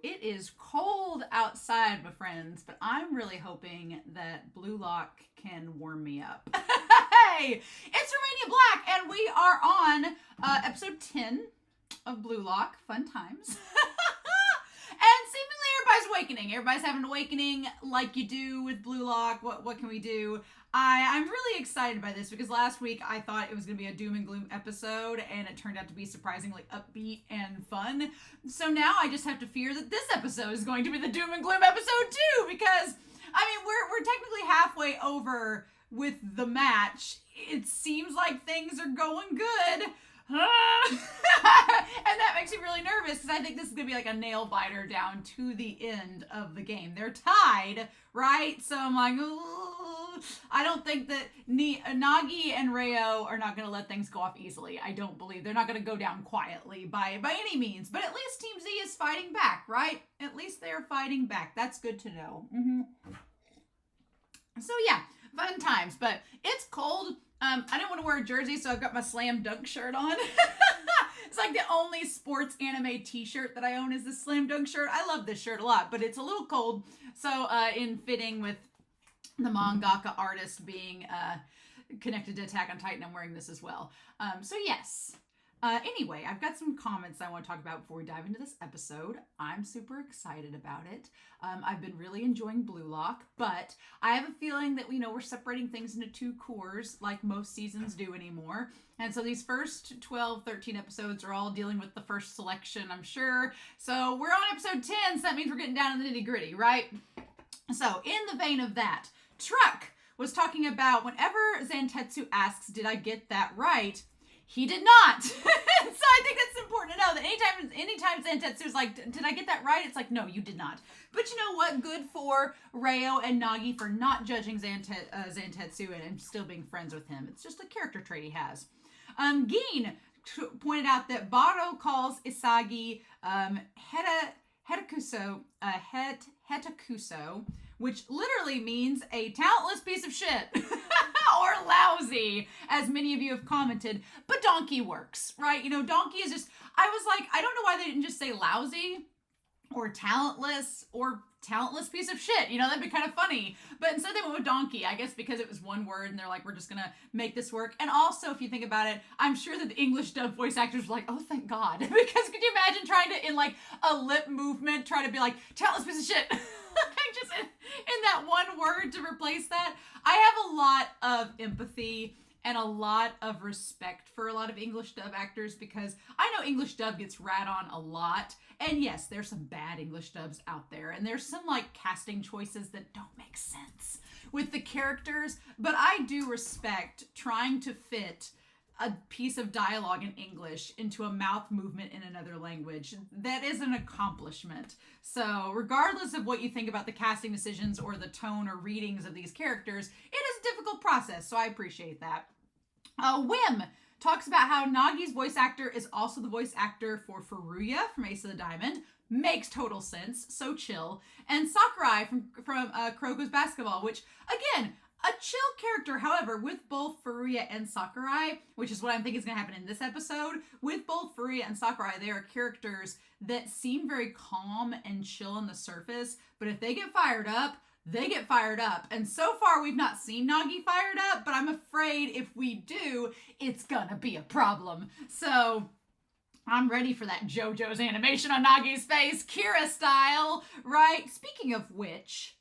it is cold outside, my friends, but I'm really hoping that Blue Lock can warm me up. Hey, it's Romania Black, and we are on episode 10 of Blue Lock. Fun times. And seemingly everybody's awakening. Everybody's having an awakening like you do with Blue Lock. What can we do? I'm really excited by this because last week I thought it was going to be a doom and gloom episode, and it turned out to be surprisingly upbeat and fun. So now I just have to fear that this episode is going to be the doom and gloom episode too, because I mean we're technically halfway over with the match. It seems like things are going good. And that makes me really nervous because I think this is going to be like a nail biter down to the end of the game. They're tied, right? So I'm like, ooh. I don't think that Nagi and Rayo are not going to let things go off easily. I don't believe they're not going to go down quietly by any means. But at least Team Z is fighting back, right? At least they're fighting back. That's good to know. So yeah, fun times. But it's cold. I didn't want to wear a jersey, so I've got my Slam Dunk shirt on. It's like the only sports anime t-shirt that I own is this Slam Dunk shirt. I love this shirt a lot, but it's a little cold. So in fitting with the mangaka artist being connected to Attack on Titan, I'm wearing this as well. So yes. Anyway, I've got some comments I want to talk about before we dive into this episode. I'm super excited about it. I've been really enjoying Blue Lock, but I have a feeling that we're separating things into two cores like most seasons do anymore. And so these first 12, 13 episodes are all dealing with the first selection, I'm sure. So we're on episode 10, so that means we're getting down to the nitty-gritty, right? So in the vein of that, Truck was talking about whenever Zantetsu asks, did I get that right? He did not. So I think that's important to know that anytime Zantetsu's like, did I get that right? It's like, no, you did not. But you know what? Good for Rayo and Nagi for not judging Zantetsu and still being friends with him. It's just a character trait he has. Gin pointed out that Baro calls Isagi Hetakuso, which literally means a talentless piece of shit. Or lousy, as many of you have commented, but donkey works, right? Donkey is just, I was like, I don't know why they didn't just say lousy or talentless piece of shit. That'd be kind of funny. But instead they went with donkey, I guess because it was one word and they're like, we're just going to make this work. And also, if you think about it, I'm sure that the English dub voice actors were like, oh, thank God. Because could you imagine trying to, in like a lip movement, try to be like, talentless piece of shit. Just in that one word to replace that. I have a lot of empathy and a lot of respect for a lot of English dub actors because I know English dub gets rat on a lot. And yes, there's some bad English dubs out there. And there's some like casting choices that don't make sense with the characters. But I do respect trying to fit a piece of dialogue in English into a mouth movement in another language. That is an accomplishment. So regardless of what you think about the casting decisions or the tone or readings of these characters, it is a difficult process. So I appreciate that. Wim talks about how Nagi's voice actor is also the voice actor for Furuya from Ace of the Diamond. Makes total sense. So chill. And Sakurai from Kuroko's Basketball, which again, a chill character, however, with both Furuya and Sakurai, which is what I'm thinking is going to happen in this episode, with both Furuya and Sakurai, they are characters that seem very calm and chill on the surface, but if they get fired up, they get fired up. And so far, we've not seen Nagi fired up, but I'm afraid if we do, it's gonna be a problem. So I'm ready for that JoJo's animation on Nagi's face, Kira style, right? Speaking of which,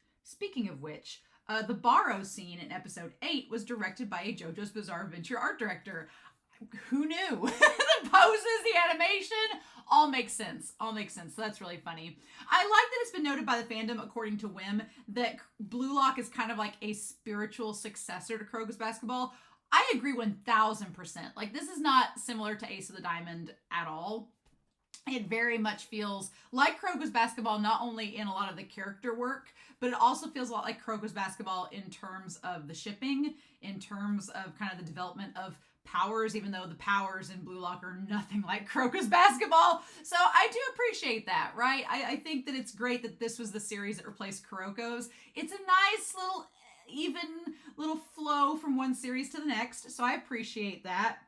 the Baro scene in episode 8 was directed by a JoJo's Bizarre Adventure art director. Who knew? The poses, the animation, all makes sense. So that's really funny. I like that it's been noted by the fandom, according to Wim, that Blue Lock is kind of like a spiritual successor to Kuroko's Basketball. I agree 1000%. Like, this is not similar to Ace of the Diamond at all. It very much feels like Kuroko's Basketball, not only in a lot of the character work, but it also feels a lot like Kuroko's Basketball in terms of the shipping, in terms of kind of the development of powers, even though the powers in Blue Lock are nothing like Kuroko's Basketball. So I do appreciate that, right? I think that it's great that this was the series that replaced Kuroko's. It's a nice little, even little flow from one series to the next. So I appreciate that.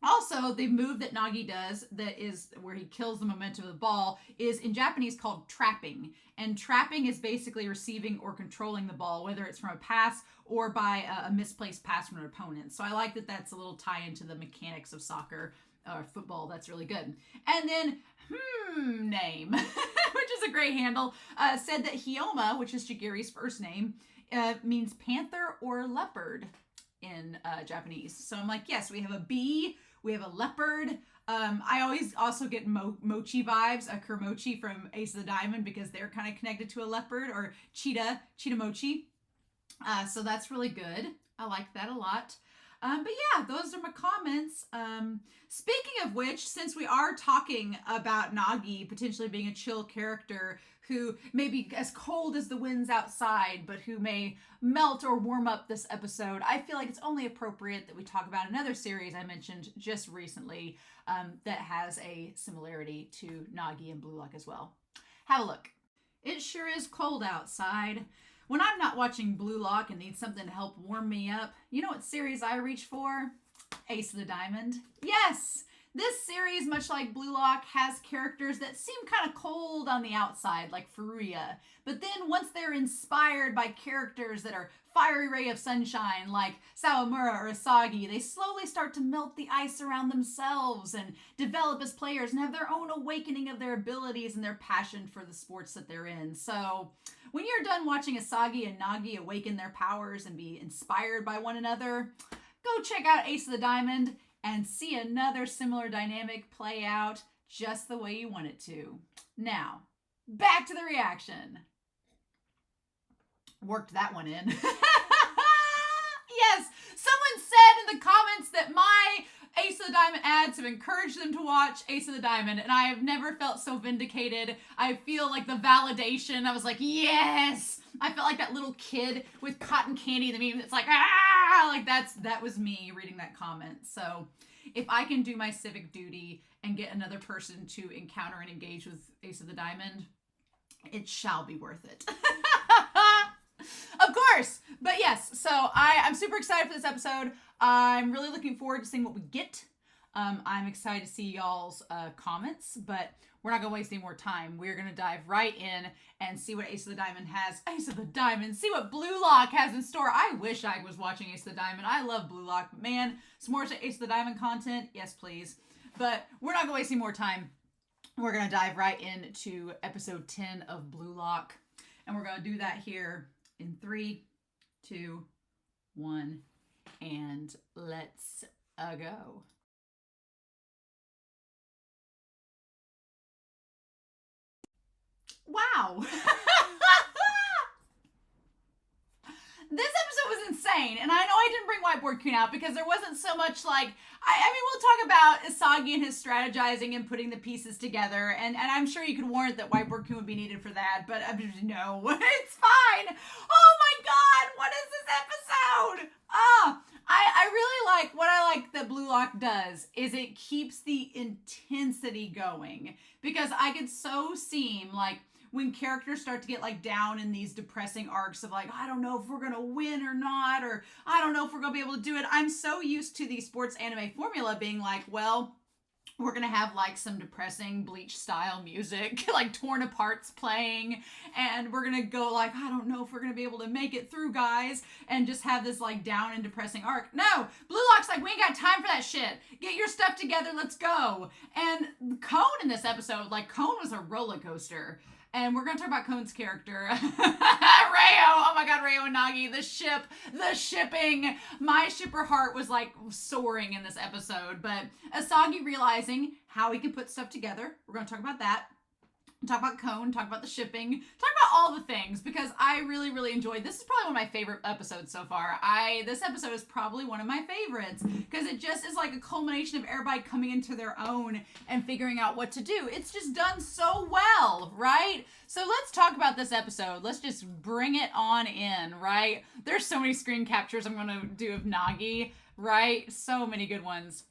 Also, the move that Nagi does, that is where he kills the momentum of the ball, is in Japanese called trapping. And trapping is basically receiving or controlling the ball, whether it's from a pass or by a misplaced pass from an opponent. So I like that that's a little tie into the mechanics of soccer or football. That's really good. And then, name, which is a great handle, said that Hyoma, which is Chigiri's first name, means panther or leopard in Japanese. So I'm like, yes, we have a bee, we have a leopard. I always also get mochi vibes, a Kurmochi from Ace of the Diamond, because they're kind of connected to a leopard, or cheetah mochi. So that's really good. I like that a lot. But yeah, those are my comments. Speaking of which, since we are talking about Nagi potentially being a chill character who may be as cold as the winds outside, but who may melt or warm up this episode, I feel like it's only appropriate that we talk about another series I mentioned just recently that has a similarity to Nagi and Blue Lock as well. Have a look. It sure is cold outside. When I'm not watching Blue Lock and need something to help warm me up, you know what series I reach for? Ace of the Diamond. Yes! This series, much like Blue Lock, has characters that seem kind of cold on the outside, like Furuya. But then once they're inspired by characters that are fiery ray of sunshine, like Sawamura or Asagi, they slowly start to melt the ice around themselves and develop as players and have their own awakening of their abilities and their passion for the sports that they're in. So when you're done watching Asagi and Nagi awaken their powers and be inspired by one another, go check out Ace of the Diamond and see another similar dynamic play out just the way you want it to. Now, back to the reaction. Worked that one in. Yes! Someone said in the comments that my Ace of the Diamond ads have encouraged them to watch Ace of the Diamond, and I have never felt so vindicated. I feel like the validation. I was like, yes! I felt like that little kid with cotton candy in the meme that's like, ah! Like that was me reading that comment. So if I can do my civic duty and get another person to encounter and engage with Ace of the Diamond, it shall be worth it. Of course. But yes, so I'm super excited for this episode. I'm really looking forward to seeing what we get. I'm excited to see y'all's comments, but we're not going to waste any more time. We're going to dive right in and see what Ace of the Diamond has. Ace of the Diamond. See what Blue Lock has in store. I wish I was watching Ace of the Diamond. I love Blue Lock. Man, some more Ace of the Diamond content? Yes, please. But we're not going to waste any more time. We're going to dive right into episode 10 of Blue Lock. And we're going to do that here in 3, 2, 1, and let's go. Wow. This episode was insane, and I know I didn't bring Whiteboard Queen out because there wasn't so much like, I mean, we'll talk about Asagi and his strategizing and putting the pieces together, and I'm sure you could warrant that Whiteboard Queen would be needed for that, but no, it's fine. Oh my god, what is this episode? I really like, what I like that Blue Lock does is it keeps the intensity going, because I could so seem like, when characters start to get like down in these depressing arcs of like, I don't know if we're gonna win or not, or I don't know if we're gonna be able to do it. I'm so used to the sports anime formula being like, well, we're gonna have like some depressing Bleach style music, like Torn Apart's playing, and we're gonna go like, I don't know if we're gonna be able to make it through, guys, and just have this like down and depressing arc. No, Blue Lock's like, we ain't got time for that shit. Get your stuff together, let's go. And Cone in this episode, like Cone was a roller coaster. And we're going to talk about Kone's character. Reo! Oh my god, Reo and Nagi. The shipping. My shipper heart was like soaring in this episode. But Asagi realizing how he can put stuff together. We're going to talk about that. Talk about Cone, talk about the shipping, talk about all the things, because I really, really enjoyed this. Is probably one of my favorite episodes so far. This episode is probably one of my favorites, because it just is like a culmination of everybody coming into their own and figuring out what to do. It's just done so well, right? So let's talk about this episode. Let's just bring it on in, right? There's so many screen captures I'm going to do of Nagi, right? So many good ones.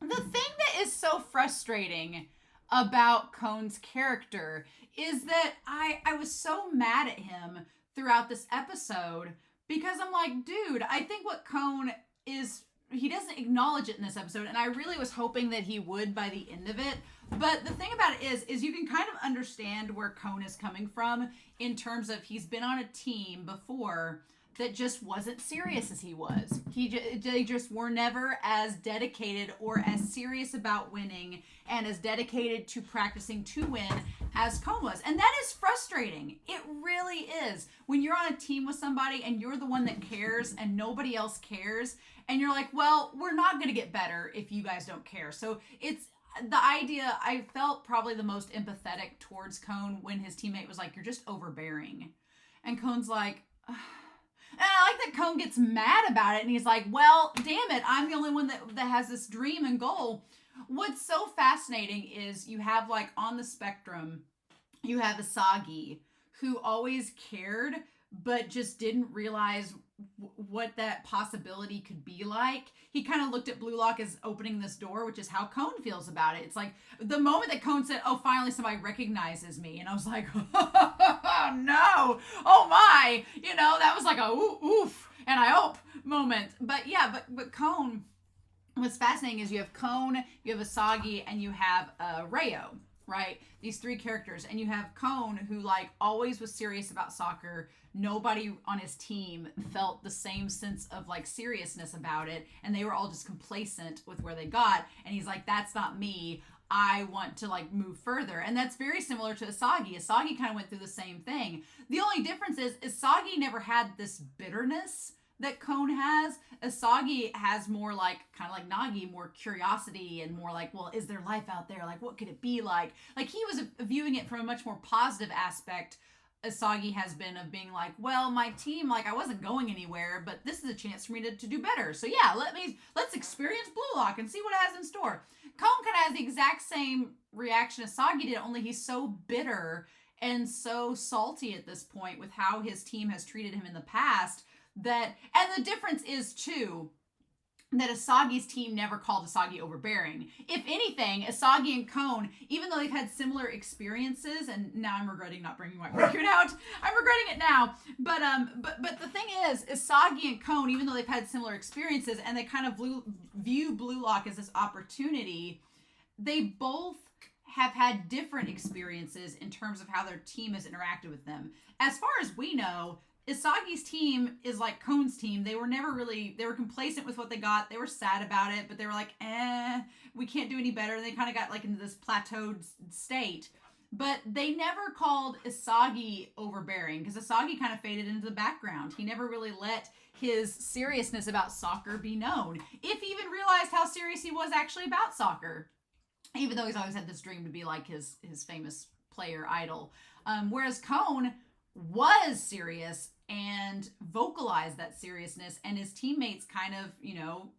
The thing that is so frustrating about Kone's character is that I was so mad at him throughout this episode, because I'm like, dude, I think what Cone is acknowledge it in this episode, and I really was hoping that he would by the end of it. But the thing about it is you can kind of understand where Cone is coming from in terms of he's been on a team before that just wasn't serious as he was. They just were never as dedicated or as serious about winning and as dedicated to practicing to win as Cone was. And that is frustrating. It really is. When you're on a team with somebody and you're the one that cares and nobody else cares, and you're like, well, we're not going to get better if you guys don't care. So it's the idea, I felt probably the most empathetic towards Cone when his teammate was like, you're just overbearing. And Cone's like, ugh. And I like that Cone gets mad about it, and he's like, well, damn it, I'm the only one that has this dream and goal. What's so fascinating is you have, like, on the spectrum, you have Asagi, who always cared, but just didn't realize what that possibility could be like. He kind of looked at Blue Lock as opening this door, which is how Cone feels about it. It's like the moment that Cone said, oh, finally somebody recognizes me. And I was like, oh, no. Oh, my. You know, that was like a oof. And I hope moment. But yeah, but Cone, what's fascinating is you have Cone, you have Asagi, and you have Rayo, right? These three characters. And you have Cone, who like always was serious about soccer. Nobody on his team felt the same sense of like seriousness about it, and they were all just complacent with where they got. And he's like, that's not me. I want to like move further. And that's very similar to Asagi. Asagi kind of went through the same thing. The only difference is Asagi never had this bitterness that Cone has. Asagi has more like, kind of like Nagi, more curiosity and more like, well, is there life out there? Like, what could it be like? Like, he was viewing it from a much more positive aspect. Asagi has been of being like, well, my team, like, I wasn't going anywhere, but this is a chance for me to do better. So yeah, let's experience Blue Lock and see what it has in store. Cone kind of has the exact same reaction Asagi did, only he's so bitter and so salty at this point with how his team has treated him in the past that, and the difference is too, that Asagi's team never called Asagi overbearing. If anything, Asagi and Cone, even though they've had similar experiences, and now I'm regretting not bringing my record out. I'm regretting it now. But the thing is, Asagi and Cone, even though they've had similar experiences and they kind of view Blue Lock as this opportunity, they both have had different experiences in terms of how their team has interacted with them. As far as we know, Isagi's team is like Cone's team. They were complacent with what they got. They were sad about it, but they were like, we can't do any better. And they kind of got like into this plateaued state. But they never called Asagi overbearing because Asagi kind of faded into the background. He never really let his seriousness about soccer be known. If he even realized how serious he was actually about soccer. Even though he's always had this dream to be like his famous player idol. Whereas Cone was serious and vocalized that seriousness, and his teammates kind of,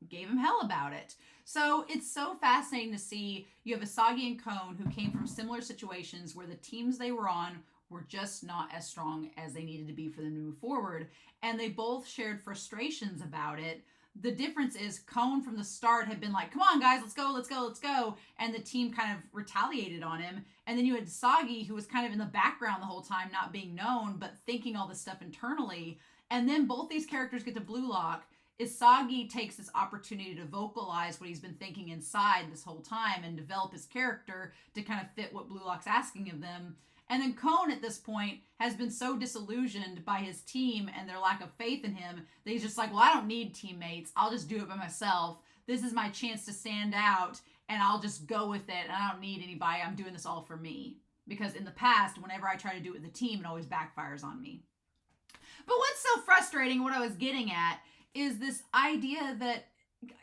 gave him hell about it. So it's so fascinating to see. You have Asagi and Cone who came from similar situations where the teams they were on were just not as strong as they needed to be for them to move forward, and they both shared frustrations about it. The difference is Cone from the start had been like, come on guys, let's go. And the team kind of retaliated on him. And then you had Asagi, who was kind of in the background the whole time, not being known, but thinking all this stuff internally. And then both these characters get to Blue Lock. Asagi takes this opportunity to vocalize what he's been thinking inside this whole time and develop his character to kind of fit what Blue Lock's asking of them. And then Cone at this point has been so disillusioned by his team and their lack of faith in him that he's just like, well, I don't need teammates. I'll just do it by myself. This is my chance to stand out and I'll just go with it. And I don't need anybody. I'm doing this all for me. Because in the past, whenever I try to do it with the team, it always backfires on me. But what's so frustrating, what I was getting at, is this idea that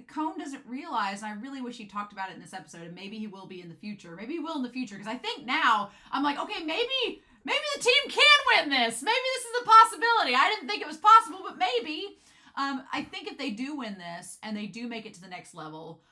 Cone doesn't realize, and I really wish he talked about it in this episode, and maybe he will be in the future. Maybe he will in the future, because I think now, I'm like, okay, maybe the team can win this. Maybe this is a possibility. I didn't think it was possible, but maybe. I think if they do win this, and they do make it to the next level,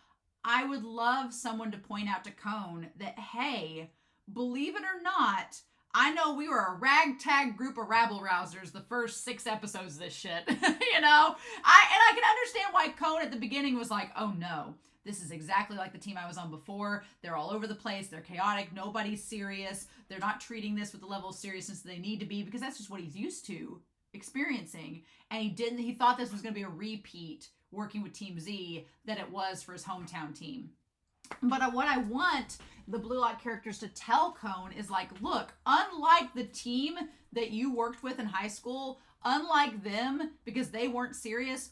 I would love someone to point out to Cone that, hey, believe it or not, I know we were a ragtag group of rabble-rousers the first 6 episodes of this shit, I can understand why Cone at the beginning was like, oh no, this is exactly like the team I was on before. They're all over the place. They're chaotic. Nobody's serious. They're not treating this with the level of seriousness they need to be because that's just what he's used to experiencing. And he thought this was going to be a repeat working with Team Z than it was for his hometown team. But what I want the Blue Lock characters to tell Cone is like, look, unlike the team that you worked with in high school, unlike them, because they weren't serious,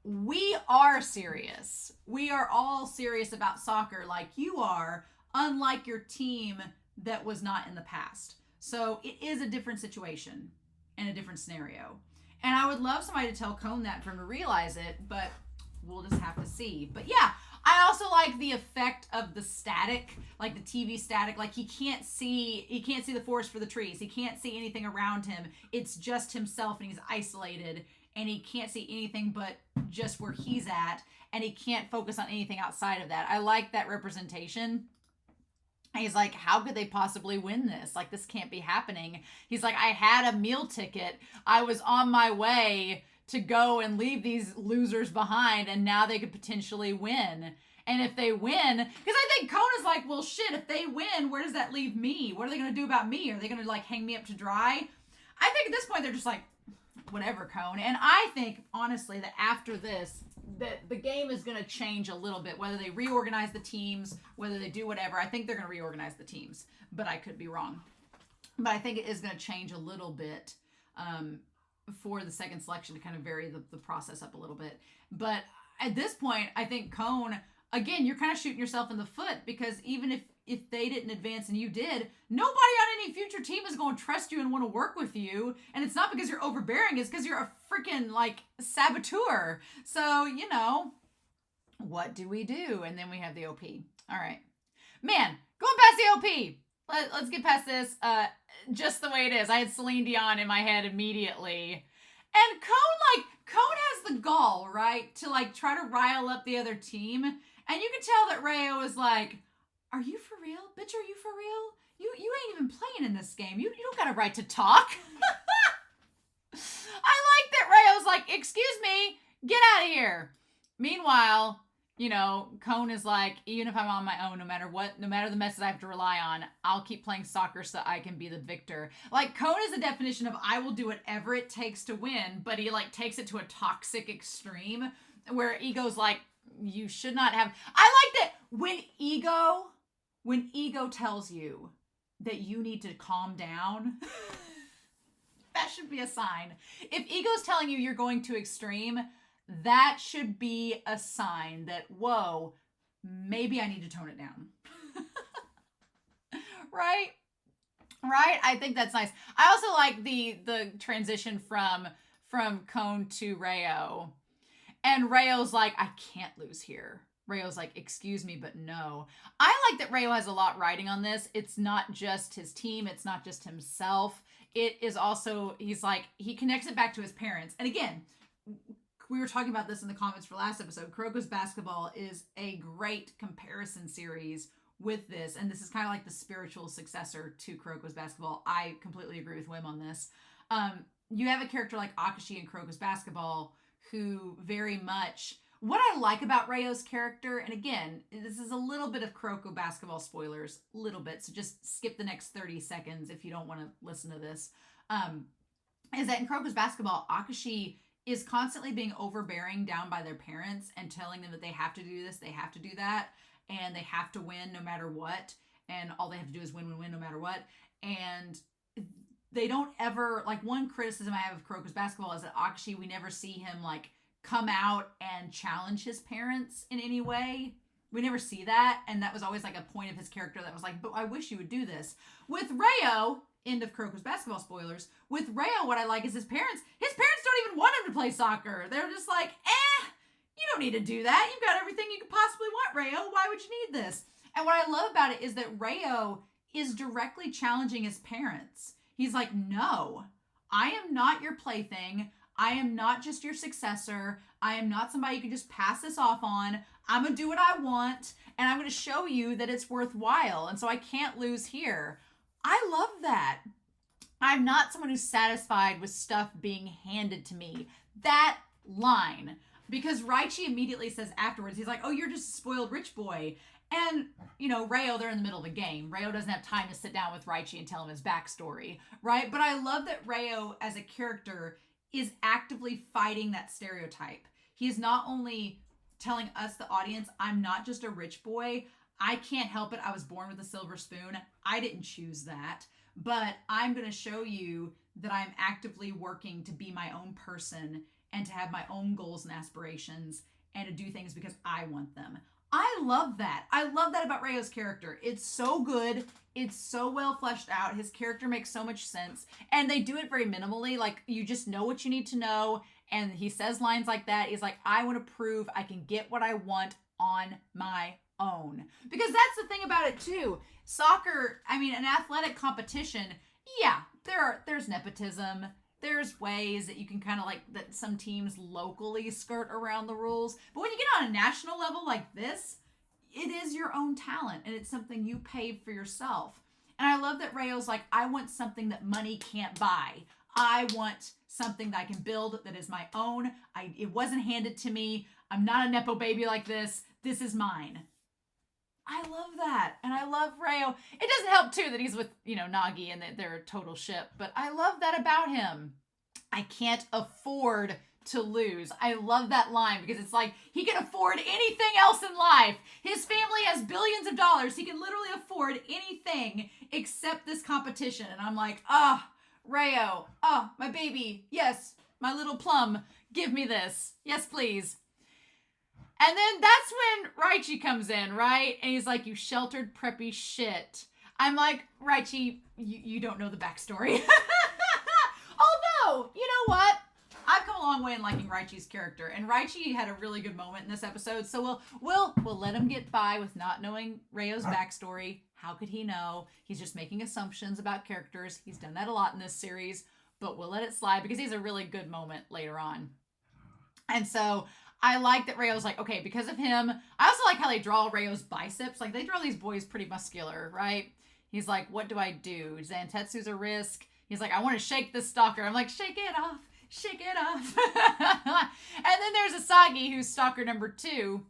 we are serious. We are all serious about soccer like you are, unlike your team that was not in the past. So it is a different situation and a different scenario. And I would love somebody to tell Cone that for him to realize it, but we'll just have to see. But yeah, I also like the effect of the static, like the TV static. Like he can't see the forest for the trees. He can't see anything around him. It's just himself, and he's isolated, and he can't see anything but just where he's at, and he can't focus on anything outside of that. I like that representation. He's like, how could they possibly win this? Like, this can't be happening. He's like, I had a meal ticket. I was on my way to go and leave these losers behind, and now they could potentially win. And if they win, because I think Kona's like, well, shit, if they win, where does that leave me? What are they going to do about me? Are they going to, like, hang me up to dry? I think at this point, they're just like, whatever, Cone. And I think, honestly, that after this, that the game is going to change a little bit, whether they reorganize the teams, whether they do whatever. I think they're going to reorganize the teams, but I could be wrong. But I think it is going to change a little bit for the second selection to kind of vary the process up a little bit. But at this point, I think Cone, again, you're kind of shooting yourself in the foot, because even if they didn't advance and you did, nobody on any future team is going to trust you and want to work with you. And it's not because you're overbearing, it's because you're a freaking, like, saboteur. So, you know, what do we do? And then we have the OP. All right. Man, going past the OP. Let's get past this just the way it is. I had Celine Dion in my head immediately. And Cone has the gall, right, to, like, try to rile up the other team. And you can tell that Rayo is like, are you for real? Bitch, are you for real? You ain't even playing in this game. You don't got a right to talk. I like that Rayo's like, excuse me, get out of here. Meanwhile, you know, Cone is like, even if I'm on my own, no matter the messes I have to rely on, I'll keep playing soccer so I can be the victor. Like, Cone is the definition of I will do whatever it takes to win, but he, like, takes it to a toxic extreme where ego's like, you should not have. I like that when ego tells you that you need to calm down, that should be a sign. If ego's telling you you're going too extreme, that should be a sign that, whoa, maybe I need to tone it down. Right? I think that's nice. I also like the transition from Cone to Rayo. And Rayo's like, I can't lose here. Rayo's like, excuse me, but no. I like that Rayo has a lot riding on this. It's not just his team. It's not just himself. It is also, he's like, he connects it back to his parents. And again, we were talking about this in the comments for last episode. Kuroko's Basketball is a great comparison series with this. And this is kind of like the spiritual successor to Kuroko's Basketball. I completely agree with Wim on this. You have a character like Akashi in Kuroko's Basketball who very much, what I like about Rayo's character, and again, this is a little bit of Kuroko Basketball spoilers, a little bit, so just skip the next 30 seconds if you don't want to listen to this, is that in Kuroko's Basketball, Akashi is constantly being overbearing down by their parents and telling them that they have to do this, they have to do that, and they have to win no matter what, and all they have to do is win no matter what. And they don't ever, like, one criticism I have of Kuroko's Basketball is that Akashi, we never see him, like, come out and challenge his parents in any way. We never see that, and that was always, like, a point of his character that was like, but I wish you would do this. With Rayo, end of Kuroko's Basketball spoilers, with Rayo, what I like is his parents don't even want him to play soccer. They're just like, you don't need to do that. You've got everything you could possibly want, Rayo. Why would you need this? And what I love about it is that Rayo is directly challenging his parents. He's like, no, I am not your plaything. I am not just your successor. I am not somebody you can just pass this off on. I'm going to do what I want, and I'm going to show you that it's worthwhile, and so I can't lose here. I love that. I'm not someone who's satisfied with stuff being handed to me. That line. Because Raichi immediately says afterwards, he's like, oh, you're just a spoiled rich boy. And, you know, Rayo, they're in the middle of the game. Rayo doesn't have time to sit down with Raichi and tell him his backstory, right? But I love that Rayo, as a character, is actively fighting that stereotype. he's not only telling us, the audience, I'm not just a rich boy. I can't help it. I was born with a silver spoon. I didn't choose that. But I'm going to show you that I'm actively working to be my own person and to have my own goals and aspirations and to do things because I want them. I love that. I love that about Rayo's character. It's so good. It's so well fleshed out. His character makes so much sense. And they do it very minimally. Like, you just know what you need to know. And he says lines like that. He's like, I want to prove I can get what I want on my own. Because that's the thing about it too. Soccer, I mean, an athletic competition, yeah, there's nepotism. There's ways that you can kind of like, that some teams locally skirt around the rules. But when you get on a national level like this, it is your own talent and it's something you paid for yourself. And I love that Rayo's like, I want something that money can't buy. I want something that I can build that is my own. It wasn't handed to me. I'm not a Nepo baby like this. This is mine. I love that. And I love Rayo. It doesn't help too that he's with, Nagi and that they're a total ship. But I love that about him. I can't afford to lose. I love that line because it's like he can afford anything else in life. His family has billions of dollars. He can literally afford anything except this competition. And I'm like, Rayo, my baby. Yes, my little plum. Give me this. Yes, please. And then that's when Raichi comes in, right? And he's like, you sheltered preppy shit. I'm like, Raichi, you don't know the backstory. Although, you know what? I've come a long way in liking Raichi's character. And Raichi had a really good moment in this episode. So we'll let him get by with not knowing Rayo's backstory. How could he know? He's just making assumptions about characters. He's done that a lot in this series. But we'll let it slide because he's a really good moment later on. And so I like that Rayo's like, okay, because of him. I also like how they draw Rayo's biceps. Like, they draw these boys pretty muscular, right? He's like, what do I do? Zantetsu's a risk. He's like, I want to shake this stalker. I'm like, shake it off. Shake it off. And then there's Asagi, who's stalker number 2.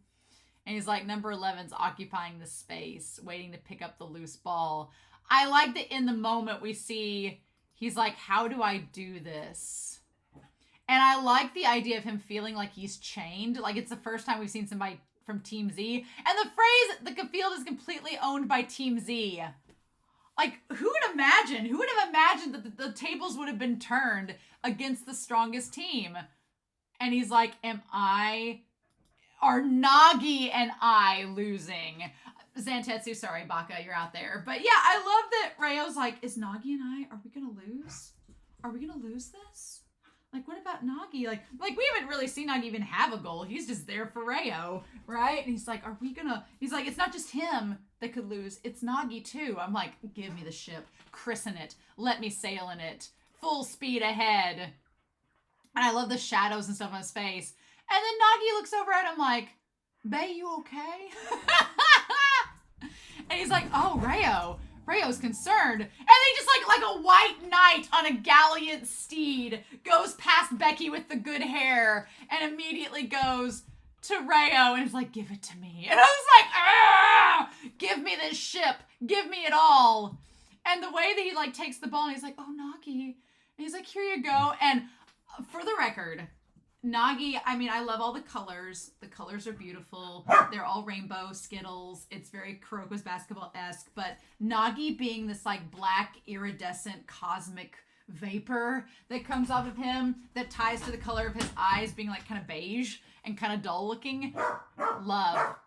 And he's like, number 11's occupying the space, waiting to pick up the loose ball. I like that in the moment we see, he's like, how do I do this? And I like the idea of him feeling like he's chained. Like, it's the first time we've seen somebody from Team Z. And the phrase, the field is completely owned by Team Z. Like, who would imagine? Who would have imagined that the tables would have been turned against the strongest team? And he's like, are Nagi and I losing? Zantetsu, sorry, Baka, you're out there. But yeah, I love that Rayo's like, is Nagi and I, are we going to lose? Are we going to lose this? Like, what about Nagi? Like we haven't really seen Nagi even have a goal. He's just there for Rayo, right? And he's like, he's like, it's not just him that could lose. It's Nagi too. I'm like, give me the ship. Christen it. Let me sail in it. Full speed ahead. And I love the shadows and stuff on his face. And then Nagi looks over at him like, Bae, you okay? And he's like, oh, Rayo's concerned. And they just like a white knight on a gallant steed goes past Becky with the good hair and immediately goes to Rayo and is like, give it to me. And I was like, give me this ship. Give me it all. And the way that he like takes the ball and he's like, oh, Nagi. And he's like, here you go. And for the record, Nagi, I mean, I love all the colors. The colors are beautiful. They're all rainbow Skittles. It's very Kuroko's Basketball-esque. But Nagi being this like black iridescent cosmic vapor that comes off of him that ties to the color of his eyes being like kind of beige and kind of dull looking. Love.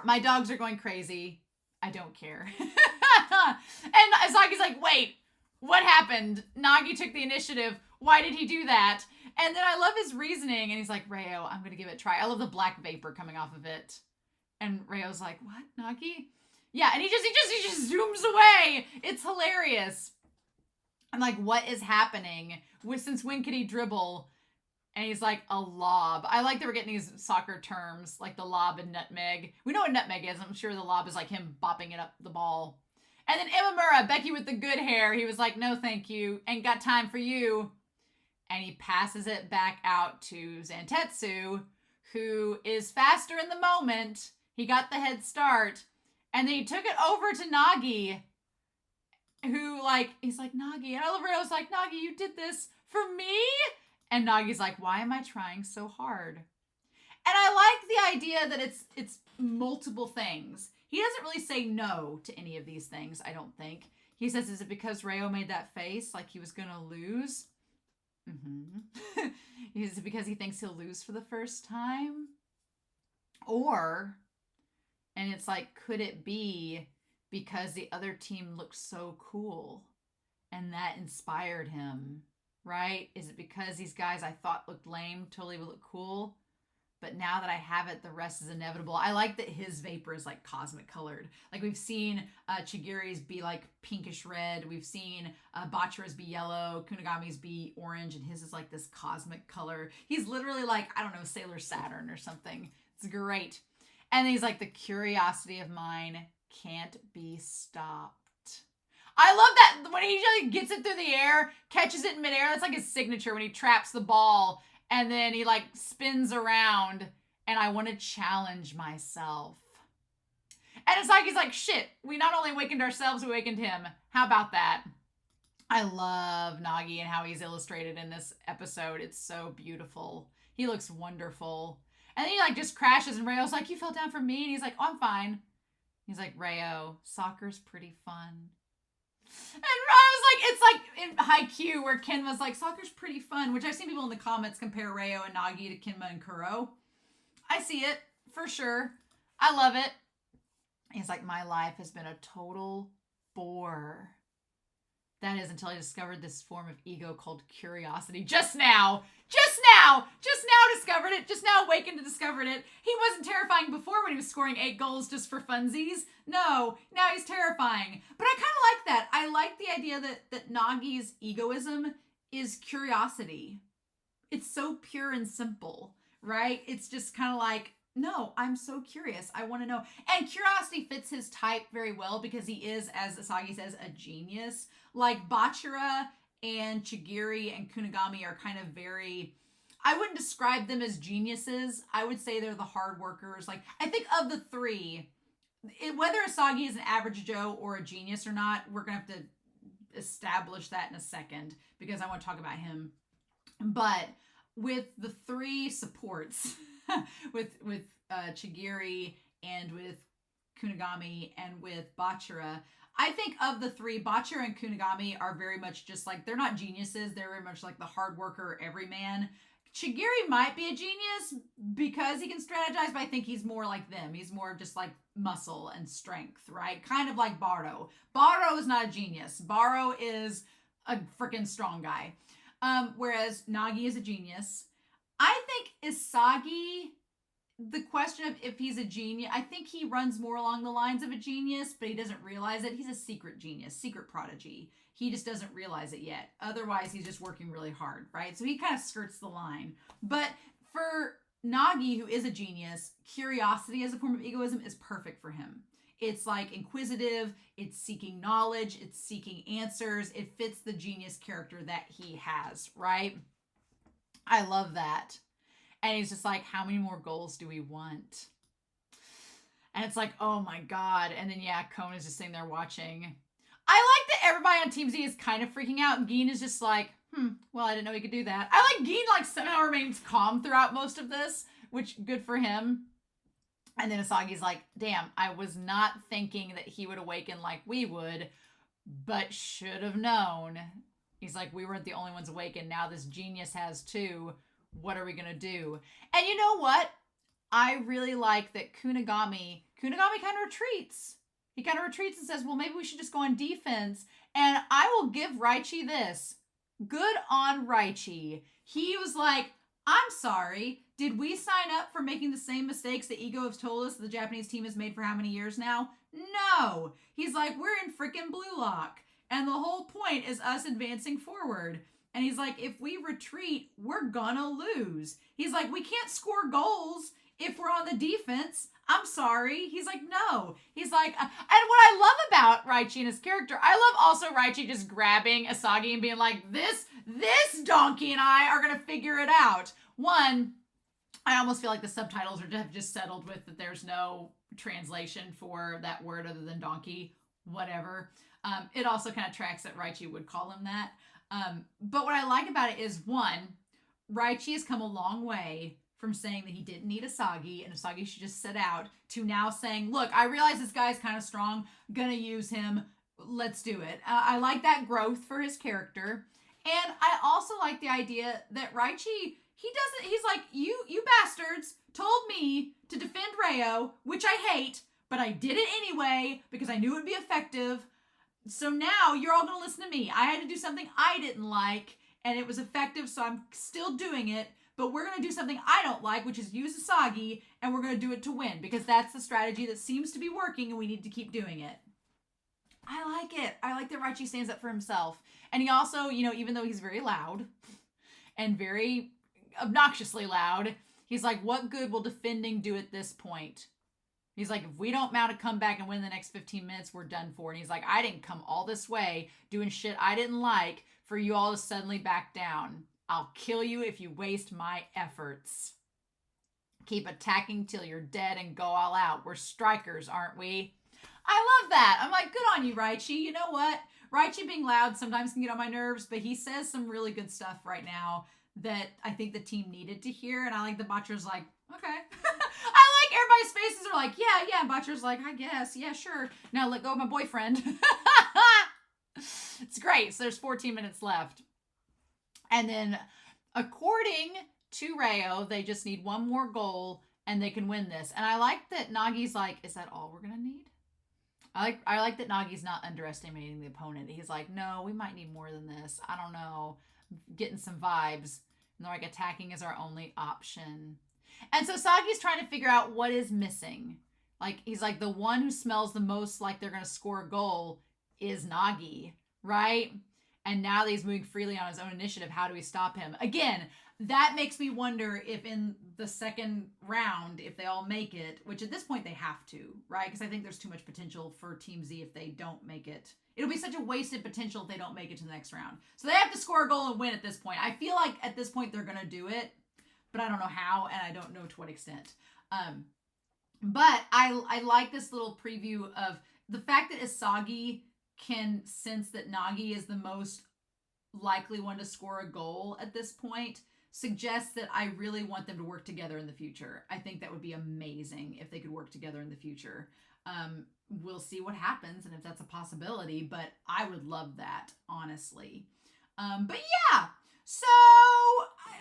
My dogs are going crazy. I don't care. And Asagi's like, wait, what happened? Nagi took the initiative. Why did he do that? And then I love his reasoning. And he's like, Rayo, I'm going to give it a try. I love the black vapor coming off of it. And Rayo's like, what, Nagi? Yeah, and he just zooms away. It's hilarious. I'm like, what is happening? Since when could he dribble? And he's like, a lob. I like that we're getting these soccer terms, like the lob and nutmeg. We know what nutmeg is. I'm sure the lob is like him bopping it up the ball. And then Imamura, Becky with the good hair, he was like, no, thank you. Ain't got time for you. And he passes it back out to Zantetsu, who is faster in the moment. He got the head start. And then he took it over to Nagi, who, like, he's like, Nagi. And Rayo's like, Nagi, you did this for me? And Nagi's like, why am I trying so hard? And I like the idea that it's multiple things. He doesn't really say no to any of these things, I don't think. He says, is it because Rayo made that face like he was going to lose? Mm-hmm. Is it because he thinks he'll lose for the first time? Or, and it's like, could it be because the other team looked so cool and that inspired him, right? Is it because these guys I thought looked lame totally look cool? But now that I have it, the rest is inevitable. I like that his vapor is like cosmic colored. Like we've seen Chigiri's be like pinkish red. We've seen Bachira's be yellow. Kunigami's be orange. And his is like this cosmic color. He's literally like, I don't know, Sailor Saturn or something. It's great. And he's like, the curiosity of mine can't be stopped. I love that when he just gets it through the air, catches it in midair. That's like his signature when he traps the ball. And then he like spins around and I want to challenge myself. And it's like, he's like, shit, we not only awakened ourselves, we awakened him. How about that? I love Nagi and how he's illustrated in this episode. It's so beautiful. He looks wonderful. And then he like just crashes and Rayo's like, you fell down for me? And he's like, oh, I'm fine. He's like, Rayo, soccer's pretty fun. And I was like, it's like in Haikyuu where Kenma's like, soccer's pretty fun, which I've seen people in the comments compare Rayo and Nagi to Kenma and Kuro. I see it, for sure. I love it. He's like, my life has been a total bore. That is until I discovered this form of ego called curiosity. Just now discovered it. Just now awakened and discovered it. He wasn't terrifying before when he was scoring 8 goals just for funsies. No, now he's terrifying. But I kind of like that. I like the idea that Nagi's egoism is curiosity. It's so pure and simple, right? It's just kind of like, no, I'm so curious. I want to know. And curiosity fits his type very well because he is, as Asagi says, a genius. Like Bachira and Chigiri and Kunigami are kind of very, I wouldn't describe them as geniuses. I would say they're the hard workers. Like, I think of the three, whether Asagi is an average Joe or a genius or not, we're going to have to establish that in a second because I want to talk about him. But with the three supports, with Chigiri and with Kunigami and with Bachira, I think of the three, Bachira and Kunigami are very much just like, they're not geniuses. They're very much like the hard worker, everyman. Chigiri might be a genius because he can strategize, but I think he's more like them. He's more just like muscle and strength, right? Kind of like Baro. Baro is not a genius. Baro is a freaking strong guy. Whereas Nagi is a genius. I think Isagi, the question of if he's a genius, I think he runs more along the lines of a genius, but he doesn't realize it. He's a secret genius, secret prodigy. He just doesn't realize it yet. Otherwise, he's just working really hard, right? So he kind of skirts the line. But for Nagi, who is a genius, curiosity as a form of egoism is perfect for him. It's like inquisitive, it's seeking knowledge, it's seeking answers. It fits the genius character that he has, right? I love that. And he's just like, how many more goals do we want? And it's like, oh my God. And then, yeah, Kon is just sitting there watching. I like that everybody on Team Z is kind of freaking out. And Gin is just like, well, I didn't know he could do that. I like Gin like somehow remains calm throughout most of this, which good for him. And then Asagi's like, damn, I was not thinking that he would awaken like we would, but should have known. He's like, we weren't the only ones awakened. Now this genius has too. What are we going to do? And you know what? I really like that Kunigami kind of retreats. He kind of retreats and says, well, maybe we should just go on defense. And I will give Raichi this. Good on Raichi. He was like, I'm sorry. Did we sign up for making the same mistakes that Ego has told us the Japanese team has made for how many years now? No. He's like, we're in freaking blue lock. And the whole point is us advancing forward. And he's like, if we retreat, we're gonna lose. He's like, we can't score goals if we're on the defense. I'm sorry. He's like, no. He's like, and what I love about Raichi and his character, I love also Raichi just grabbing Asagi and being like, this donkey and I are gonna figure it out. One, I almost feel like the subtitles have just settled with that there's no translation for that word other than donkey, whatever. It also kind of tracks that Raichi would call him that. But what I like about it is, one, Raichi has come a long way from saying that he didn't need Asagi and Asagi should just sit out to now saying, look, I realize this guy's kind of strong. Gonna use him. Let's do it. I like that growth for his character. And I also like the idea that Raichi, he's like, you bastards told me to defend Reo, which I hate, but I did it anyway because I knew it would be effective. So now you're all going to listen to me. I had to do something I didn't like, and it was effective, so I'm still doing it. But we're going to do something I don't like, which is use Asagi, and we're going to do it to win, because that's the strategy that seems to be working, and we need to keep doing it. I like it. I like that Raichi stands up for himself. And he also, you know, even though he's very loud and very obnoxiously loud, he's like, what good will defending do at this point? He's like, if we don't mount a comeback and win the next 15 minutes, we're done for. And he's like, I didn't come all this way doing shit I didn't like for you all to suddenly back down. I'll kill you if you waste my efforts. Keep attacking till you're dead and go all out. We're strikers, aren't we? I love that. I'm like, good on you, Raichi. You know what? Raichi being loud sometimes can get on my nerves, but he says some really good stuff right now that I think the team needed to hear. And I like the Botcher's like, okay. I like everybody's faces are like, yeah. And Botcher's like, I guess. Yeah, sure. Now let go of my boyfriend. It's great. So there's 14 minutes left. And then according to Reo, they just need one more goal and they can win this. And I like that Nagi's like, is that all we're going to need? I like that Nagi's not underestimating the opponent. He's like, no, we might need more than this. I don't know. Getting some vibes. And they're like, attacking is our only option. And so Sagi's trying to figure out what is missing. Like, he's like, the one who smells the most like they're going to score a goal is Nagi, right? And now that he's moving freely on his own initiative, how do we stop him? Again, that makes me wonder if in the second round, if they all make it, which at this point they have to, right? Because I think there's too much potential for Team Z if they don't make it. It'll be such a wasted potential if they don't make it to the next round. So they have to score a goal and win at this point. I feel like at this point they're going to do it, but I don't know how, and I don't know to what extent. But I like this little preview of the fact that Asagi can sense that Nagi is the most likely one to score a goal at this point suggests that I really want them to work together in the future. I think that would be amazing if they could work together in the future. We'll see what happens and if that's a possibility, but I would love that, honestly. But yeah, so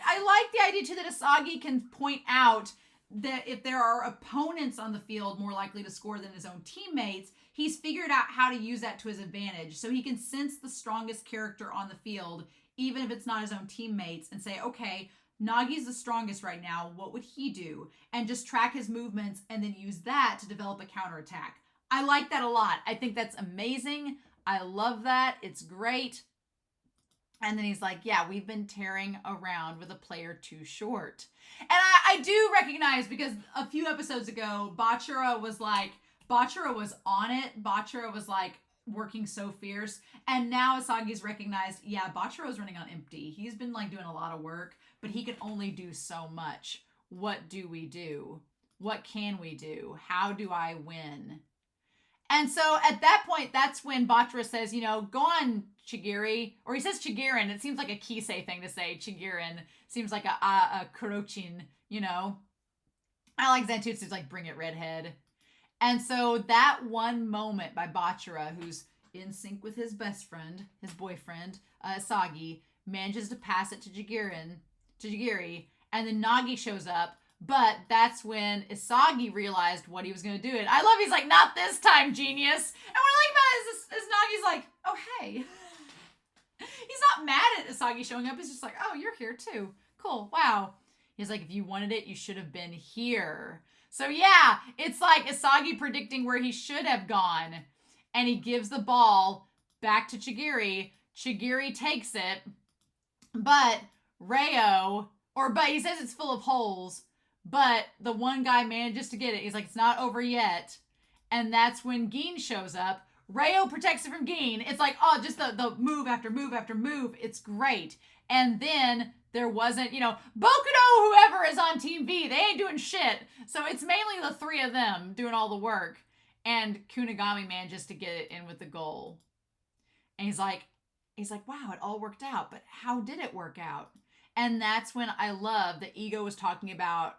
I like the idea too that Asagi can point out that if there are opponents on the field more likely to score than his own teammates, he's figured out how to use that to his advantage. So he can sense the strongest character on the field, even if it's not his own teammates, and say, okay, Nagi's the strongest right now. What would he do? And just track his movements and then use that to develop a counterattack. I like that a lot. I think that's amazing. I love that. It's great. And then he's like, yeah, we've been tearing around with a player too short. And I do recognize, because a few episodes ago, Bachira was on it. Bachira was like working so fierce. And now Asagi's recognized, yeah, Bachira's running on empty. He's been like doing a lot of work, but he can only do so much. What do we do? What can we do? How do I win? And so at that point, that's when Bachira says, you know, go on, Chigiri. Or he says Chigirin. It seems like a Kisei thing to say. Chigirin seems like a Kurochin, you know. I like Zantutsu's like, bring it, redhead. And so that one moment by Bachira, who's in sync with his best friend, his boyfriend, Asagi, manages to pass it to Chigiri, and then Nagi shows up. But that's when Asagi realized what he was going to do. And I love, he's like, not this time, genius. And what I like about it is Nagi's like, oh, hey. He's not mad at Asagi showing up. He's just like, oh, you're here too. Cool. Wow. He's like, if you wanted it, you should have been here. So yeah, it's like Asagi predicting where he should have gone. And he gives the ball back to Chigiri. Chigiri takes it. But he says it's full of holes. But the one guy manages to get it. He's like, it's not over yet. And that's when Gin shows up. Reo protects it from Gin. It's like, oh, just the move after move after move. It's great. And then there wasn't, you know, Bokudo, whoever is on Team V, they ain't doing shit. So it's mainly the three of them doing all the work. And Kunigami manages to get it in with the goal. And he's like, wow, it all worked out. But how did it work out? And that's when I love that Ego was talking about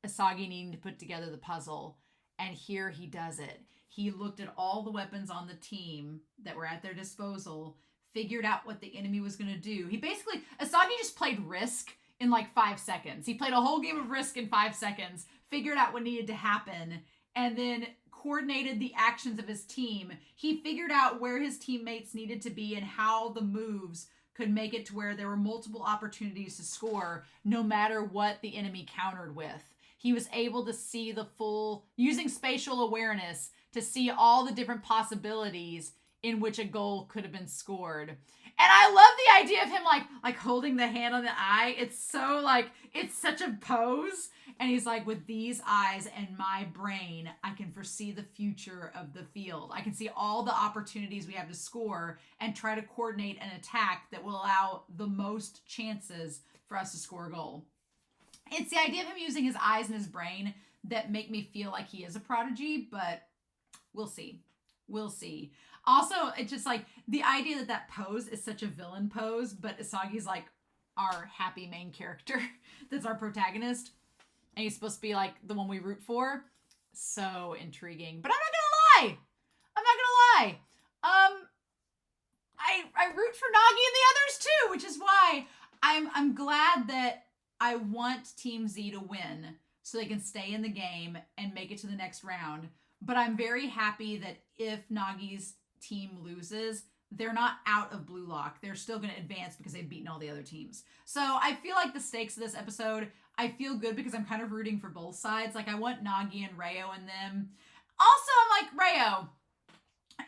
Asagi needing to put together the puzzle. And here he does it. He looked at all the weapons on the team that were at their disposal, figured out what the enemy was going to do. Asagi just played Risk in like 5 seconds. He played a whole game of Risk in 5 seconds, figured out what needed to happen, and then coordinated the actions of his team. He figured out where his teammates needed to be and how the moves could make it to where there were multiple opportunities to score, no matter what the enemy countered with. He was able to see the full, using spatial awareness to see all the different possibilities in which a goal could have been scored. And I love the idea of him like holding the hand on the eye. It's so it's such a pose. And he's like, with these eyes and my brain, I can foresee the future of the field. I can see all the opportunities we have to score and try to coordinate an attack that will allow the most chances for us to score a goal. It's the idea of him using his eyes and his brain that make me feel like he is a prodigy, but we'll see. We'll see. Also, it's just like the idea that pose is such a villain pose, but Asagi's like our happy main character that's our protagonist. And he's supposed to be like the one we root for. So intriguing. But I'm not gonna lie. I root for Nagi and the others too, which is why I'm glad that I want Team Z to win so they can stay in the game and make it to the next round. But I'm very happy that if Nagi's team loses, they're not out of Blue Lock. They're still going to advance because they've beaten all the other teams. So I feel like the stakes of this episode, I feel good because I'm kind of rooting for both sides. Like I want Nagi and Rayo in them. Also, I'm like, Rayo,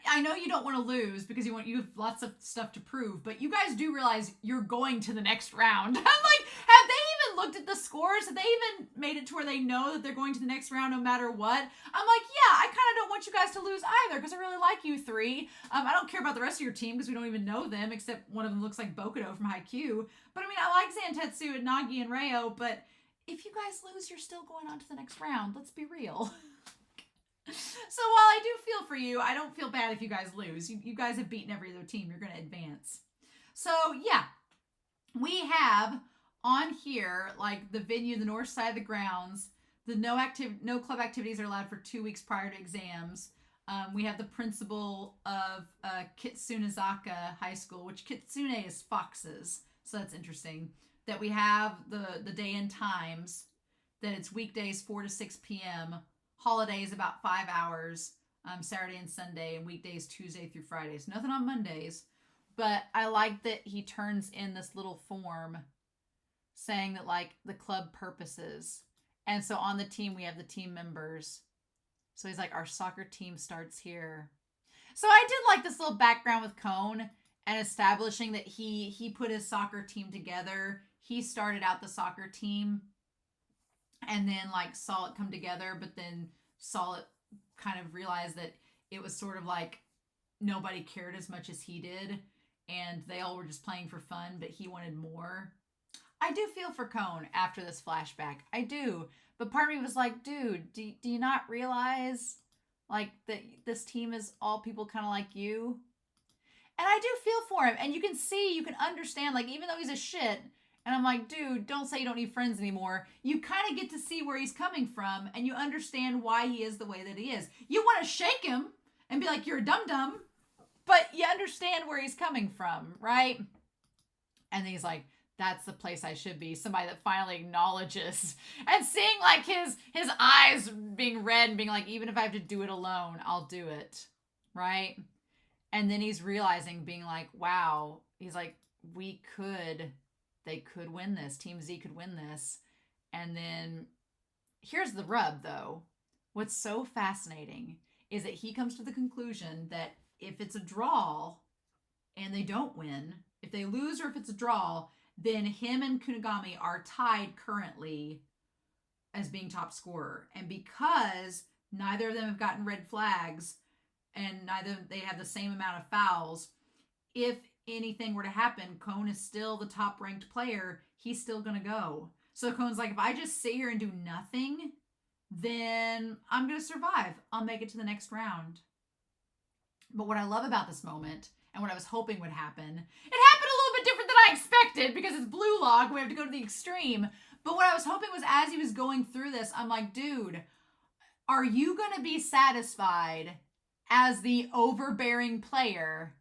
I know you don't want to lose because you have lots of stuff to prove, but you guys do realize you're going to the next round. I'm like, have they even looked at the scores? Have they even made it to where they know that they're going to the next round no matter what? I'm like, yeah, I kind of don't want you guys to lose either because I really like you three. I don't care about the rest of your team because we don't even know them, except one of them looks like Bokuto from Haikyuu. But I mean, I like Zantetsu and Nagi and Rayo, but if you guys lose, you're still going on to the next round. Let's be real. So while I do feel for you, I don't feel bad if you guys lose. You guys have beaten every other team. You're going to advance. So yeah, we have on here, like the venue, the north side of the grounds, the no club activities are allowed for 2 weeks prior to exams. We have the principal of Kitsunezaka High School, which Kitsune is foxes. So that's interesting. That we have the day and times, that it's weekdays 4 to 6 p.m., holidays about 5 hours, Saturday and Sunday, and weekdays Tuesday through Fridays. Nothing on Mondays. But I like that he turns in this little form saying that like the club purposes. And so on the team, we have the team members. So he's like, our soccer team starts here. So I did like this little background with Cone and establishing that he put his soccer team together. He started out the soccer team and then like saw it come together, but then saw it kind of realize that it was sort of like nobody cared as much as he did and they all were just playing for fun, but he wanted more. I do feel for Cone after this flashback. I do. But part of me was like, dude, do you not realize like that this team is all people kind of like you? And I do feel for him. And you can understand, like, even though he's a shit, and I'm like, dude, don't say you don't need friends anymore. You kind of get to see where he's coming from, and you understand why he is the way that he is. You want to shake him and be like, you're a dum-dum, but you understand where he's coming from, right? And then he's like, that's the place I should be. Somebody that finally acknowledges. And seeing, like, his eyes being red and being like, even if I have to do it alone, I'll do it, right? And then he's realizing, being like, wow, he's like, they could win this. Team Z could win this. And then here's the rub, though. What's so fascinating is that he comes to the conclusion that if it's a draw and they don't win, if they lose or if it's a draw, then him and Kunigami are tied currently as being top scorer. And because neither of them have gotten red flags and neither they have the same amount of fouls, if anything were to happen, Cone is still the top ranked player. He's still going to go. So Cone's like, if I just sit here and do nothing, then I'm going to survive. I'll make it to the next round. But what I love about this moment and what I was hoping would happen, it happened a little bit different than I I expected because it's blue log. We have to go to the extreme. But what I was hoping was as he was going through this, I'm like, dude, are you going to be satisfied as the overbearing player?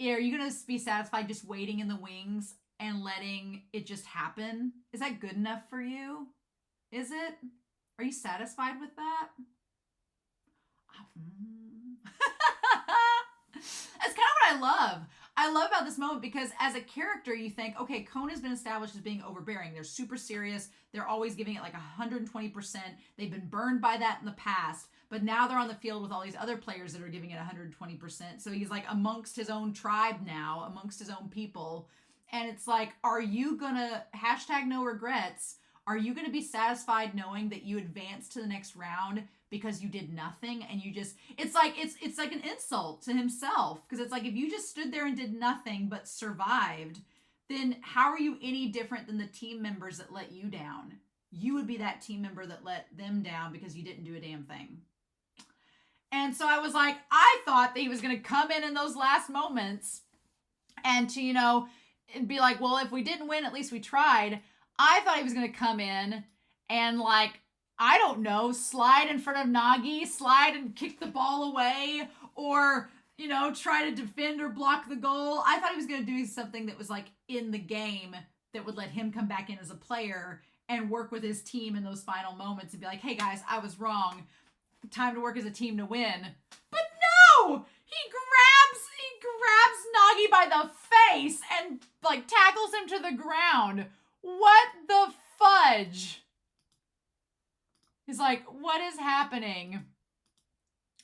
Are you going to be satisfied just waiting in the wings and letting it just happen? Is that good enough for you? Is it? Are you satisfied with that? That's kind of what I love. I love about this moment because as a character, you think, okay, Cone has been established as being overbearing. They're super serious. They're always giving it like 120%. They've been burned by that in the past, but now they're on the field with all these other players that are giving it 120%. So he's like amongst his own tribe now, amongst his own people. And it's like, are you gonna, # no regrets, are you gonna be satisfied knowing that you advanced to the next round because you did nothing and you just, it's like an insult to himself, because it's like if you just stood there and did nothing but survived, then how are you any different than the team members that let you down? You would be that team member that let them down because you didn't do a damn thing. And so I was like, I thought that he was going to come in those last moments and to, you know, and be like, well, if we didn't win, at least we tried. I thought he was going to come in and like, I don't know, slide in front of Nagi, slide and kick the ball away, or, you know, try to defend or block the goal. I thought he was going to do something that was like in the game that would let him come back in as a player and work with his team in those final moments and be like, hey guys, I was wrong. Time to work as a team to win. But no! He grabs Nagi by the face and like tackles him to the ground. What the fudge? He's like, what is happening?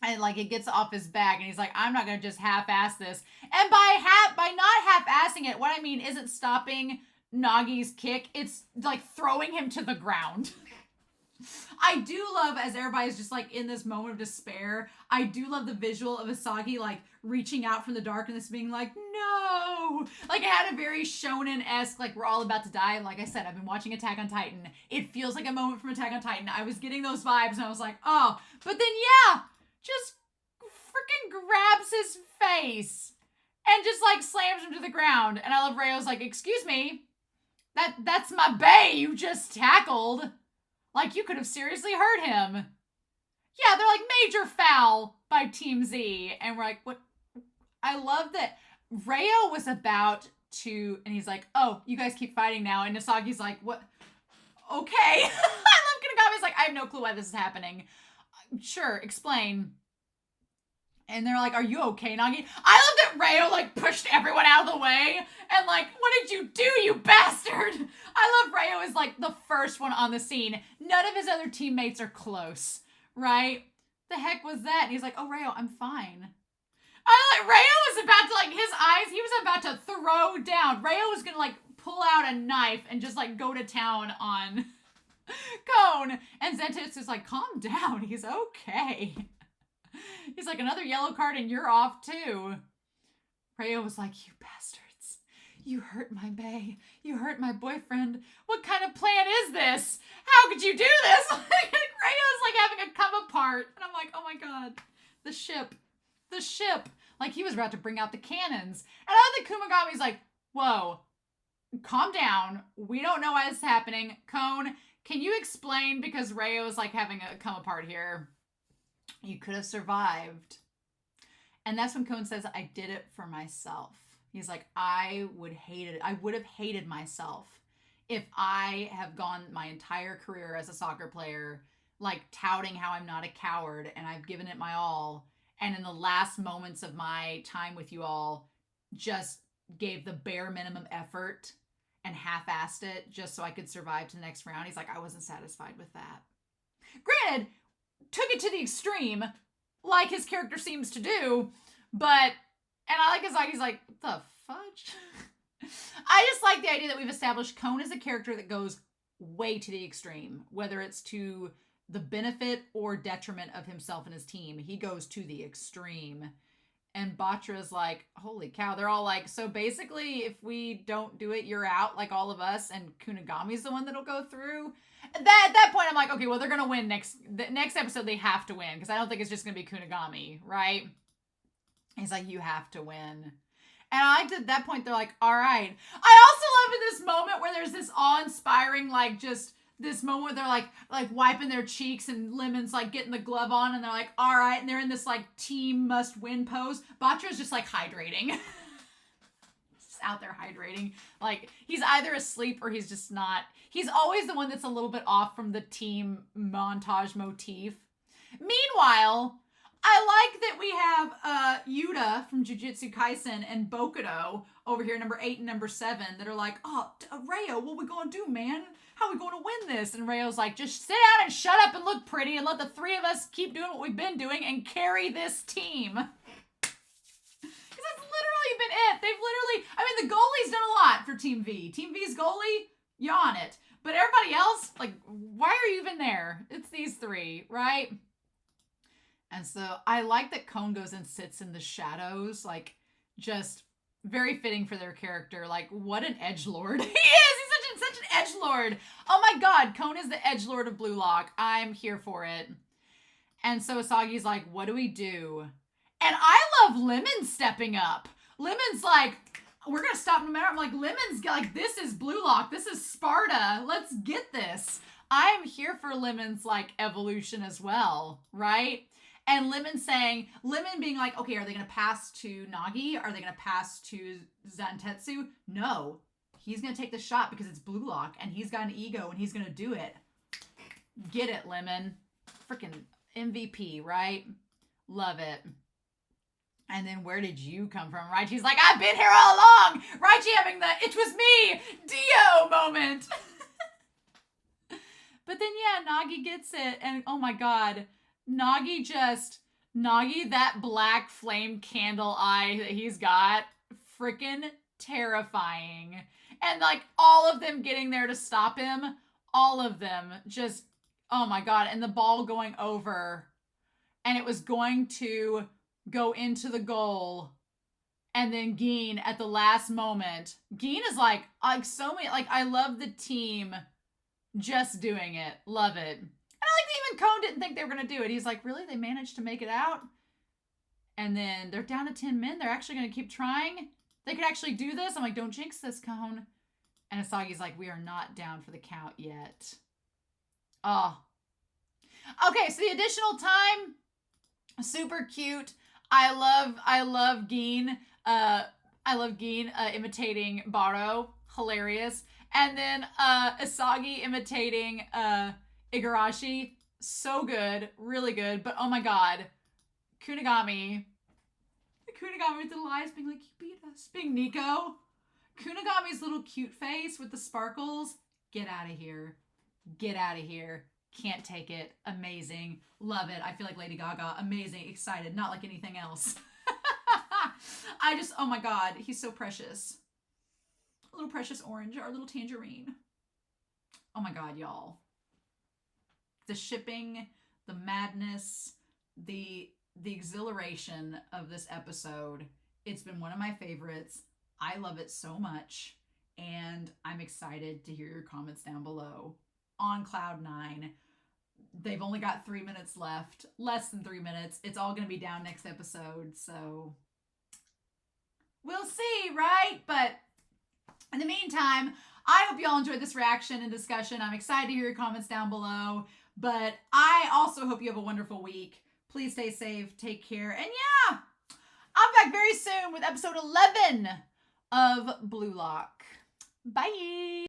And like it gets off his back and he's like, I'm not going to just half-ass this. And by not half-assing it, what I mean isn't stopping Nagi's kick. It's like throwing him to the ground. I do love, as everybody's just like in this moment of despair, I do love the visual of Asagi like reaching out from the darkness being like, no! Like it had a very shonen-esque, like we're all about to die. Like I said, I've been watching Attack on Titan. It feels like a moment from Attack on Titan. I was getting those vibes and I was like, oh. But then yeah, just freaking grabs his face and just like slams him to the ground. And I love Rayo's like, excuse me, that's my bae you just tackled. Like, you could have seriously hurt him. Yeah, they're like, major foul by Team Z. And we're like, what? I love that Rayo was about to, and he's like, oh, you guys keep fighting now. And Nasagi's like, what? Okay. I love Kunigami's like, I have no clue why this is happening. Sure, explain. And they're like, are you okay, Nagi? I love that Rayo, like, pushed everyone out of the way. And, like, what did you do, you bastard? I love Rayo is, like, the first one on the scene. None of his other teammates are close, right? The heck was that? And he's like, oh, Rayo, I'm fine. Rayo was about to, like, his eyes, he was about to throw down. Rayo was gonna, like, pull out a knife and just, like, go to town on Cone. And Zenitsu is like, calm down. He's okay. He's like, another yellow card and you're off too. Rayo was like, you bastards. You hurt my bae. You hurt my boyfriend. What kind of plan is this? How could you do this? Rayo's like having a come apart. And I'm like, oh my God. The ship. Like he was about to bring out the cannons. And I think Kumagami's like, whoa, calm down. We don't know why this is happening. Cone, can you explain? Because Rayo's like having a come apart here. You could have survived. And that's when Cone says, I did it for myself. He's like, I would have hated myself if I have gone my entire career as a soccer player, like touting how I'm not a coward and I've given it my all. And in the last moments of my time with you all, just gave the bare minimum effort and half-assed it just so I could survive to the next round. He's like, I wasn't satisfied with that. Granted, took it to the extreme, like his character seems to do, but, and I like Asagi's like, what the fudge? I just like the idea that we've established Cone as a character that goes way to the extreme, whether it's to the benefit or detriment of himself and his team. He goes to the extreme. And Batra's like, holy cow. They're all like, so basically, if we don't do it, you're out, like all of us, and Kunigami's the one that'll go through. At that point, I'm like, okay, well, they're going to win the next episode. They have to win, because I don't think it's just going to be Kunigami, right? He's like, you have to win. And I liked at that point, they're like, all right. I also love in this moment where there's this awe-inspiring, like, just this moment where they're like wiping their cheeks and Lemon's like getting the glove on and they're like, all right. And they're in this like team must win pose. Batra's just like hydrating. Just out there hydrating. Like he's either asleep or he's just not. He's always the one that's a little bit off from the team montage motif. Meanwhile, I like that we have Yuta from Jujutsu Kaisen and Bokuto over here, number 8 and number 7, that are like, oh, Ryo, what we gonna do, man? How are we going to win this? And Ryo's like, just sit down and shut up and look pretty and let the 3 of us keep doing what we've been doing and carry this team. Because that's literally been it. They've literally, I mean, the goalie's done a lot for Team V. Team V's goalie, you on it. But everybody else, like, why are you even there? It's these 3, right? And so I like that Cone goes and sits in the shadows, like, just very fitting for their character. Like, what an edgelord he is! He's such an edgelord. Oh my god, Cone is the edgelord of Blue Lock. I'm here for it. And so Asagi's like, what do we do? And I love Lemon stepping up. Lemon's like, we're gonna stop no matter. I'm like, Lemon's like, this is Blue Lock. This is Sparta. Let's get this. I'm here for Lemon's like evolution as well, right? And Lemon being like, okay, are they going to pass to Nagi? Are they going to pass to Zantetsu? No. He's going to take the shot because it's Blue Lock and he's got an ego and he's going to do it. Get it, Lemon. Freaking MVP, right? Love it. And then where did you come from? Raichi's like, I've been here all along. Raichi having the, it was me, Dio moment. But then, yeah, Nagi gets it. And oh my God. Nagi, that black flame candle eye that he's got, freaking terrifying. And like all of them getting there to stop him, all of them just, oh my God. And the ball going over and it was going to go into the goal. And then Gin at the last moment, Gin is like so many, like I love the team just doing it. Love it. I like that even Cone didn't think they were going to do it. He's like, really? They managed to make it out? And then they're down to 10 men. They're actually going to keep trying? They could actually do this? I'm like, don't jinx this, Cone. And Asagi's like, we are not down for the count yet. Oh. Okay, so the additional time, super cute. I love Gin. I love Gin imitating Baro. Hilarious. And then Asagi imitating Igarashi, so good, really good. But oh my God, Kunigami with the lies being like, you beat us, being Nico. Kunigami's little cute face with the sparkles. Get out of here. Get out of here. Can't take it. Amazing. Love it. I feel like Lady Gaga. Amazing. Excited. Not like anything else. Oh my God, he's so precious. A little precious orange, our little tangerine. Oh my God, y'all. The shipping, the madness, the exhilaration of this episode. It's been one of my favorites. I love it so much. And I'm excited to hear your comments down below. On cloud 9. They've only got 3 minutes left. Less than 3 minutes. It's all going to be down next episode. So we'll see, right? But in the meantime, I hope you all enjoyed this reaction and discussion. I'm excited to hear your comments down below. But I also hope you have a wonderful week. Please stay safe. Take care. And yeah, I'm back very soon with episode 11 of Blue Lock. Bye.